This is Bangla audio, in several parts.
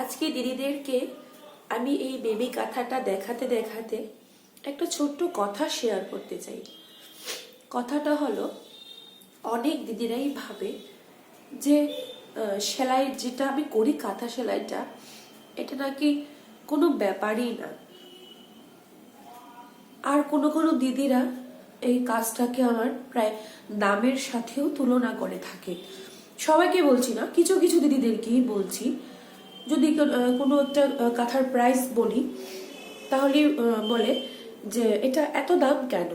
আজকে দিদিদেরকে আমি এই বেবি কাঁথাটা দেখাতে দেখাতে একটা ছোট্ট কথা শেয়ার করতে চাই। কথাটা হলো, অনেক দিদিরাই ভাবে যে সেলাই যেটা আমি করি, কাঁথা সেলাইটা, এটা নাকি কোনো ব্যাপারই না। আর কোনো কোনো দিদিরা এই কাজটাকে আমার প্রায় দামের সাথেও তুলনা করে থাকে। সবাইকে বলছি না, কিছু কিছু দিদিদেরকেই বলছি। যদি কোনো একটা কাঁথার প্রাইস বলি, তাহলে বলে যে এটা এত দাম কেন।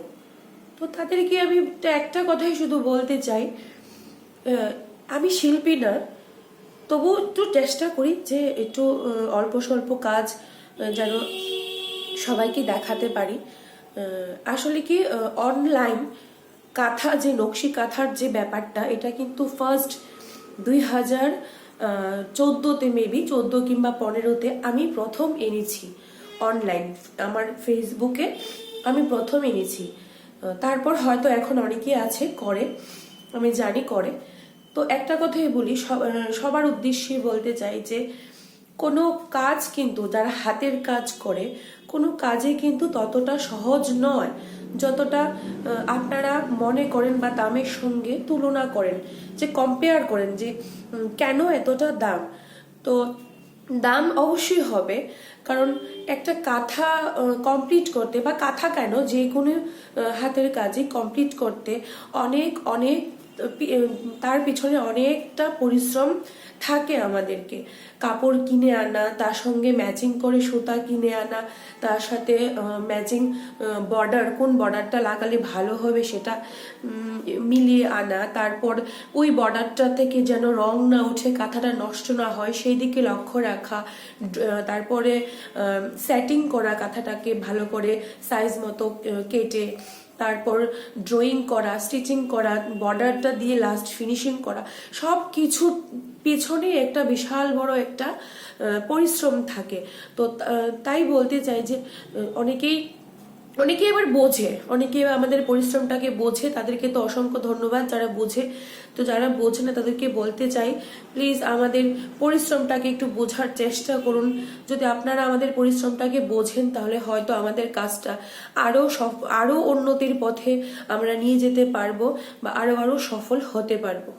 তো তাদেরকে আমি একটা কথাই শুধু বলতে চাই, আমি শিল্পী না, তবু একটু চেষ্টা করি যে একটু অল্প স্বল্প কাজ যেন সবাইকে দেখাতে পারি। আসলে কি, অনলাইন কাঁথা যে নকশি কাঁথার যে ব্যাপারটা, এটা কিন্তু ফার্স্ট 2014-তে, মেবি 14 কিংবা 15-তে আমি প্রথম এনেছি অনলাইন। আমার ফেসবুকে আমি প্রথম এনেছি। তারপর হয়তো এখন অনেকেই আছে করে, আমি জানি করে। তো একটা কথাই বলি, সবার উদ্দেশ্যে বলতে চাই যে কোনো কাজ কিন্তু, যারা হাতের কাজ করে, কোনো কাজে কিন্তু ততটা সহজ নয় যতটা আপনারা মনে করেন বা দামের সঙ্গে তুলনা করেন, যে কম্পেয়ার করেন যে কেন এতটা দাম। তো দাম অবশ্যই হবে, কারণ একটা কাঁথা কমপ্লিট করতে, বা কাঁথা কেন, যে কোনো হাতের কাজই কমপ্লিট করতে অনেক অনেক তার পিছনে অনেকটা পরিশ্রম থাকে। আমাদেরকে কাপড় কিনে আনা, তার সঙ্গে ম্যাচিং করে সুতা কিনে আনা, তার সাথে ম্যাচিং বর্ডার, কোন বর্ডারটা লাগালে ভালো হবে সেটা মিলিয়ে আনা, তারপর ওই বর্ডারটা থেকে যেন রং না উঠে, কাঁথাটা নষ্ট না হয় সেই দিকে লক্ষ্য রাখা, তারপরে সেটিং করা, কাঁথাটাকে ভালো করে সাইজ মতো কেটে, তারপর ড্রয়িং করা, স্টিচিং করা, বর্ডারটা দিয়ে লাস্ট ফিনিশিং করা, সব কিছু পেছনে একটা বিশাল বড় একটা পরিশ্রম থাকে। তো তাই বলতে চাই যে অনেকেই এবার বোঝে, অনেকে আমাদের পরিশ্রমটাকে বোঝে, তাদেরকে তো অসংখ্য ধন্যবাদ যারা বোঝে। তো যারা বোঝে না তাদেরকে বলতে চাই, প্লিজ আমাদের পরিশ্রমটাকে একটু বোঝার চেষ্টা করুন। যদি আপনারা আমাদের পরিশ্রমটাকে বোঝেন, তাহলে হয়তো আমাদের কাজটা আরো উন্নতির পথে আমরা নিয়ে যেতে পারবো, বা আরো সফল হতে পারবো।